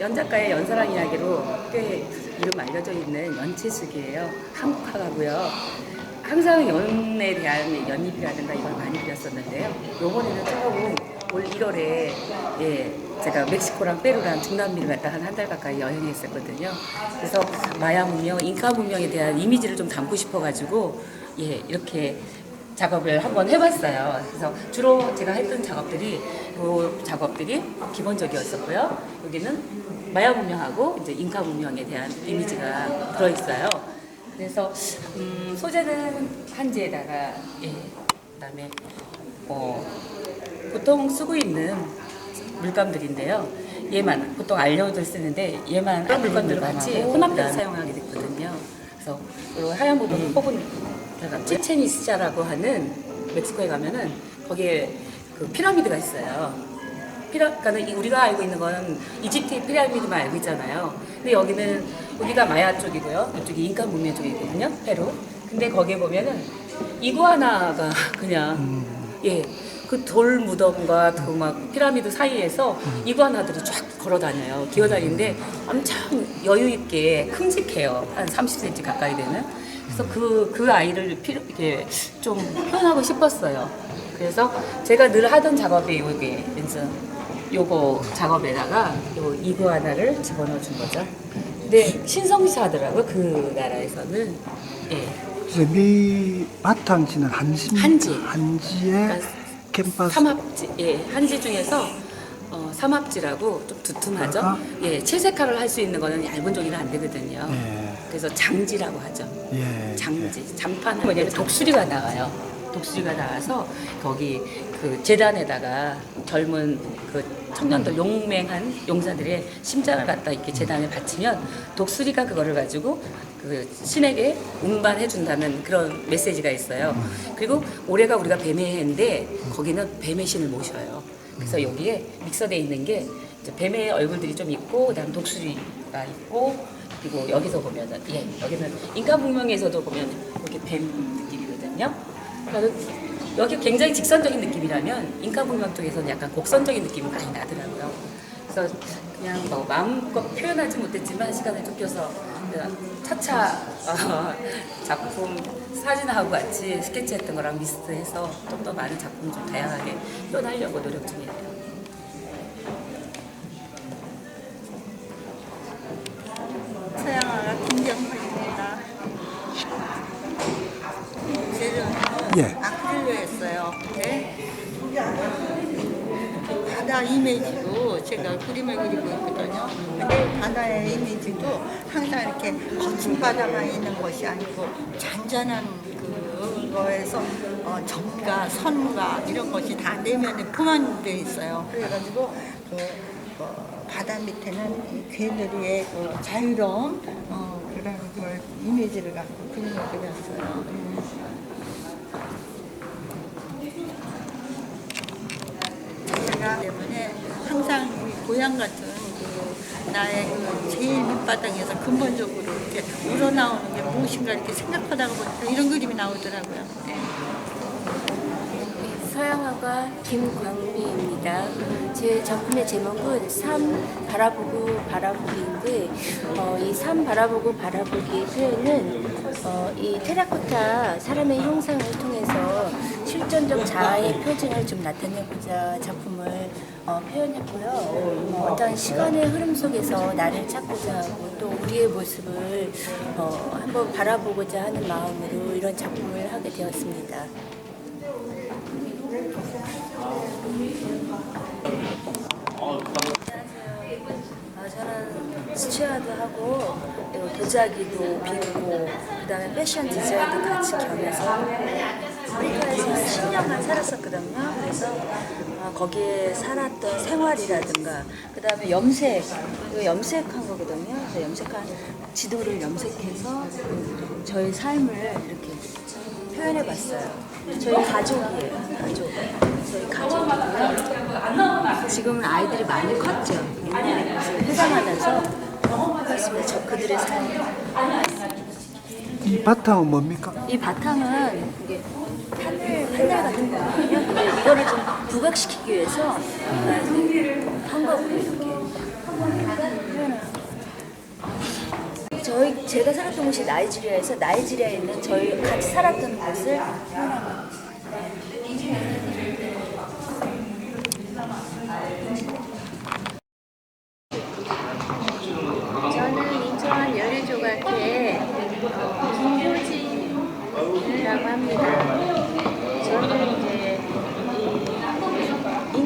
연작가의 연사랑 이야기로 꽤 이름 알려져 있는 연치숙이에요. 한국화가고요. 항상 연에 대한 연잎이라든가 이걸 많이 그렸었는데요. 요번에는 처음 올 1월에 제가 멕시코랑 페루랑 중남미를 갔다 한 달 가까이 여행했었거든요. 그래서 마야 문명, 잉카 문명에 대한 이미지를 좀 담고 싶어가지고 이렇게 작업을 한번 해봤어요. 그래서 주로 제가 했던 작업들이 기본적이었었고요. 여기는 마야 문명하고 이제 잉카 문명에 대한 이미지가 들어있어요. 그래서 소재는 한지에다가 그다음에 보통 쓰고 있는 물감들인데요. 얘만 보통 알료들 쓰는데 얘만 물감들을 같이 혼합해서 사용하게 됐거든요. 그래서 이 하얀 부분 혹은 치첸이스자라고 하는 멕시코에 가면은 거기에 그 피라미드가 있어요. 그러니까 우리가 알고 있는 건 이집트의 피라미드만 알고 있잖아요. 근데 여기가 마야 쪽이고요. 이쪽이 잉카 문명 쪽이거든요. 페루. 근데 거기에 보면은 이구아나가 그냥 그 돌 무덤과 그 막 피라미드 사이에서 이구아나들이 쫙 걸어 다녀요. 기어 다니는데 엄청 여유 있게 큼직해요. 한 30cm 가까이 되는. 그래서 그 아이를 이렇게 좀 표현하고 싶었어요. 그래서 제가 늘 하던 작업이 요거 작업에다가 요 이구아나를 집어넣어 준 거죠. 근데 신성시하더라고요. 그 나라에서는. 미 바탕지는 한지에 그러니까 캔버스 삼합지, 한지 중에서 삼합지라고 좀 두툼하죠. 채색화를 할 수 있는 거는 얇은 종이는 안 되거든요. 그래서 장지라고 하죠. 장지, 장판은 뭐냐면 독수리가 나와요. 독수리가 나와서 거기 그 제단에다가 젊은 그 청년들 용맹한 용사들의 심장을 갖다 이렇게 제단에 바치면 독수리가 그거를 가지고 그 신에게 운반해 준다는 그런 메시지가 있어요. 그리고 올해가 우리가 뱀의 해인데 거기는 뱀의 신을 모셔요. 그래서 여기에 믹서되어 있는 게 이제 뱀의 얼굴들이 좀 있고 그다음 독수리가 있고 그리고 여기서 보면은 여기는 잉카 문명에서도 보면 이렇게 뱀 느낌이거든요. 그러니까 여기 굉장히 직선적인 느낌이라면 잉카 문명 쪽에서는 약간 곡선적인 느낌이 많이 나더라고요. 그래서 그냥 뭐 마음껏 표현하지 못했지만 시간을 쫓겨서 그냥 차차 작품 사진하고 같이 스케치했던 거랑 미스트해서 좀 더 많은 작품을 좀 다양하게 표현하려고 노력 중이에요. 서양화가 김경선입니다. 재료는 아크릴로 했어요. 바다 이미지로 제가 그림을 그리고 있거든요. 근데 바다의 이미지도 항상 이렇게 거친 바다만 있는 것이 아니고 잔잔한 그거에서 정과 선과 이런 것이 다 내면에 포함되어 있어요. 그래가지고 바다 밑에는 괴들의 자유로운 그런 걸 이미지를 갖고 그림을 그렸어요. 제가 때문에 항상 고향 같은 나의 제일 밑바닥에서 근본적으로 이렇게 우러나오는 게 무엇인가 이렇게 생각하다가 보니까 이런 그림이 나오더라고요. 서양화가 김광미입니다. 제 작품의 제목은 산 바라보고 바라보기인데 이 산 바라보고 바라보기의 표현은 이 테라코타 사람의 형상을 통해서 실존적 자아의 표징을 좀 나타내고자 작품을 표현했고요. 어떤 시간의 흐름 속에서 나를 찾고자 하고 또 우리의 모습을 한번 바라보고자 하는 마음으로 이런 작품을 하게 되었습니다. 저는 스튜어드 하고 도자기도 빚고 그다음에 패션 디자인도 같이 겸해서 아메리카에서 한 10년간 살았었거든요. 그래서 거기에 살았던 생활이라든가 그다음에 염색한 거거든요. 그래서 염색한 지도를 염색해서 저희 삶을 이렇게 표현해봤어요. 저희 가족이에요. 저희 가족이고요. 지금은 아이들이 많이 컸죠. 회상하면서 해봤습니다. 그들의 삶. 이 바탕은 뭡니까? 이 바탕은 이게 하늘 같은 거거든요. 근데 이거를 좀 부각시키기 위해서 한 거고요. 이렇게. 제가 살았던 곳이 나이지리아에서 나이지리아에 있는 저희 같이 살았던 곳을 표현합니다. 저는 인천 열일조각회 김효진이라고 합니다. 저는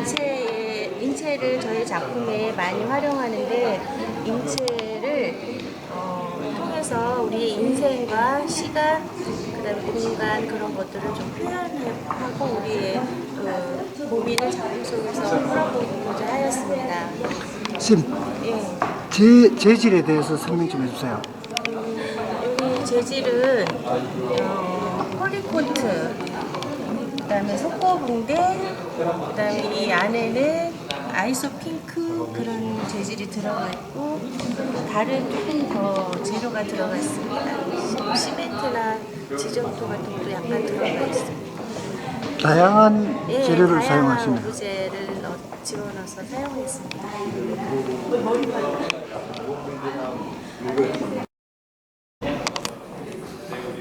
이제 인체를 저희 작품에 많이 활용하는데 인체를 통해서 우리의 인생과 시간, 그다음에 공간 그런 것들을 좀 표현하고 우리의 고민을 작품 속에서 풀어보고자 하였습니다. 지금 예. 재질에 대해서 설명 좀 해주세요. 여기 재질은 폴리코트, 그다음에 속고붕대, 그다음에 이 안에는 아이소 핑크 그런 재질이 들어가 있고 다른 조금 더 재료가 들어가 있습니다. 시멘트나 지점토 같은 것도 약간 들어가 있습니다. 다양한 예, 재료를 다양한 사용하시네요. 오브제를 집어넣어서 사용했습니다.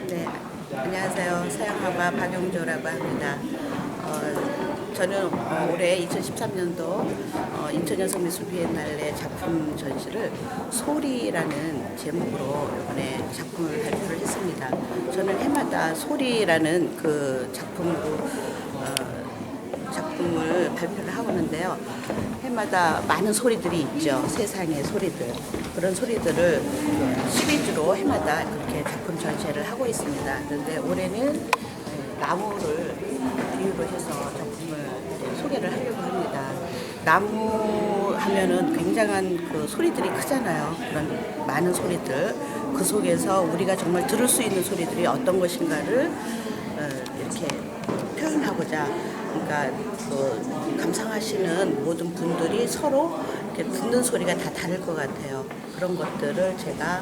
네, 안녕하세요. 서양화가 박용조라고 합니다. 저는 올해 2013년도 인천여성미술 비엔날레 작품 전시를 소리라는 제목으로 이번에 작품을 발표를 했습니다. 저는 해마다 소리라는 그 작품을 발표를 하고 있는데요. 해마다 많은 소리들이 있죠. 세상의 소리들. 그런 소리들을 시리즈로 해마다 그렇게 작품 전시를 하고 있습니다. 그런데 올해는 나무를 비유로 해서 작품을 소개를 하려고 합니다. 나무 하면은 굉장한 그 소리들이 크잖아요. 그런 많은 소리들. 그 속에서 우리가 정말 들을 수 있는 소리들이 어떤 것인가를 이렇게 표현하고자, 그러니까 그 감상하시는 모든 분들이 서로 이렇게 듣는 소리가 다 다를 것 같아요. 그런 것들을 제가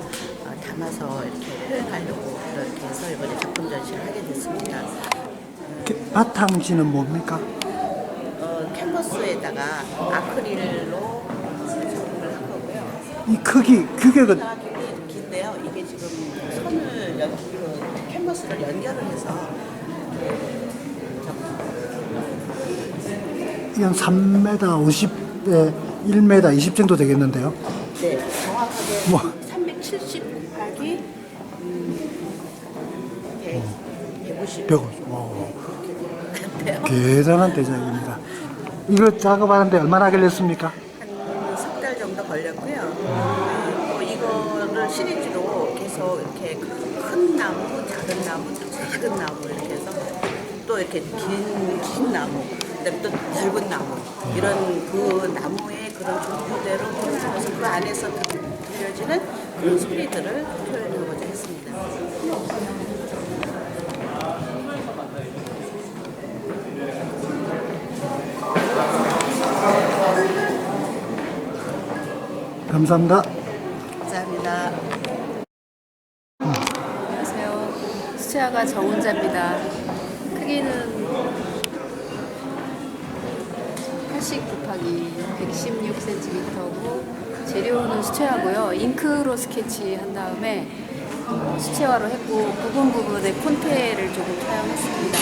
담아서 이렇게 표현하려고 이렇게 해서 이번에 작품 전시를 하게 됐습니다. 바탕지는 뭡니까? 캔버스에다가 아크릴로 작품을 한 거고요. 이 규격은 굉장히 긴데요. 이게 지금 선을 캔버스를 연결을 해서 그냥 3m 50에 1m 20 정도 되겠는데요. 네, 정확하게 뭐. 370 곱하기 150. 150. 대단한 대작입니다. 이거 작업하는데 얼마나 걸렸습니까? 한 석 달 정도 걸렸고요. 그리고 이거를 시리즈로 계속 이렇게 큰 나무, 작은 나무, 작은 나무 이렇게 해서 또 이렇게 긴 나무, 그다음에 또 넓은 나무 이런 그 나무의 그런 종류대로 표현하면서 그 안에서 들려지는 그런 소리들을 표현하고자 했습니다. 감사합니다. 감사합니다. 안녕하세요. 수채화가 정은자입니다. 크기는 80 곱하기 116cm고 재료는 수채화고요. 잉크로 스케치한 다음에 수채화로 했고 부분에 콘테를 조금 사용했습니다.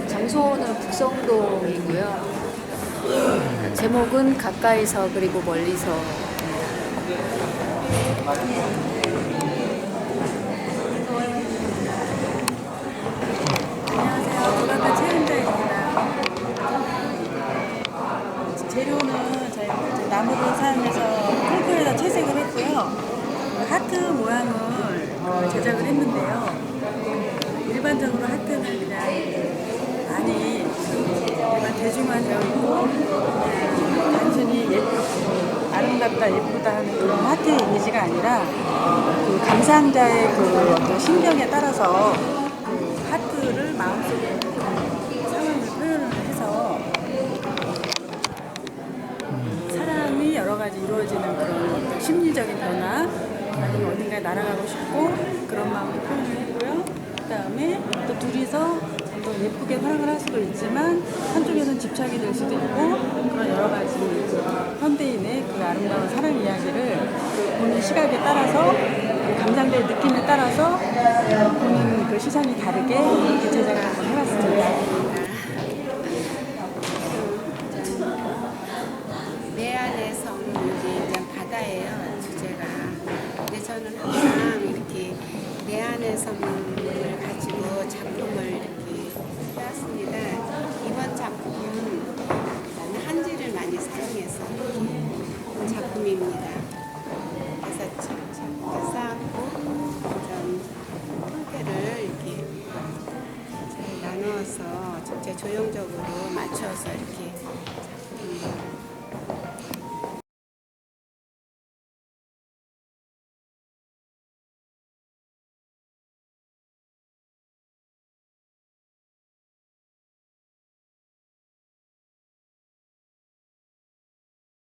장소는 북성동이고요. 제목은 가까이서 그리고 멀리서. 안녕하세요. 조각가 최은자입니다. 재료는 저희 나무를 사용해서 콩쿨에다 채색을 했고요. 하트 모양을 제작을 했는데요. 일반적으로 하트는 그냥 많이 일반 대중화되어 있고 단순히 아름답다 예쁘다 하는 그런 하트 이미지가 아니라 그 감상자의 그 어떤 심경에 따라서 그 하트를 마음속에 상황을 표현을 해서 사람이 여러 가지 이루어지는 그런 어떤 심리적인 변화 아니면 어딘가에 날아가고 싶고 그런 마음을 표현을 했고요. 그 다음에 또 둘이서 또 예쁘게 활용을 할 수도 있지만 한쪽에서는 집착이 될 수도 있고 그런 여러 가지 현대인의 그 아름다운 사랑 이야기를 그 본인 시각에 따라서 그 감상될 느낌에 따라서 본인 그 시선이 다르게 이렇게 제작을 한번 해봤습니다. 내 안의 섬, 여기 이제 바다예요, 주제가. 근데 저는 항상 이렇게 내 안의 섬을 가지고 작품을 이렇게 해왔습니다. 이번 작품은 저는 한지를 많이 사용해서 이렇게 한 작품입니다. 그래서 작품을 쌓고 좀 형태를 이렇게 잘 나누어서 진짜 조형적으로 맞춰서 이렇게 작품을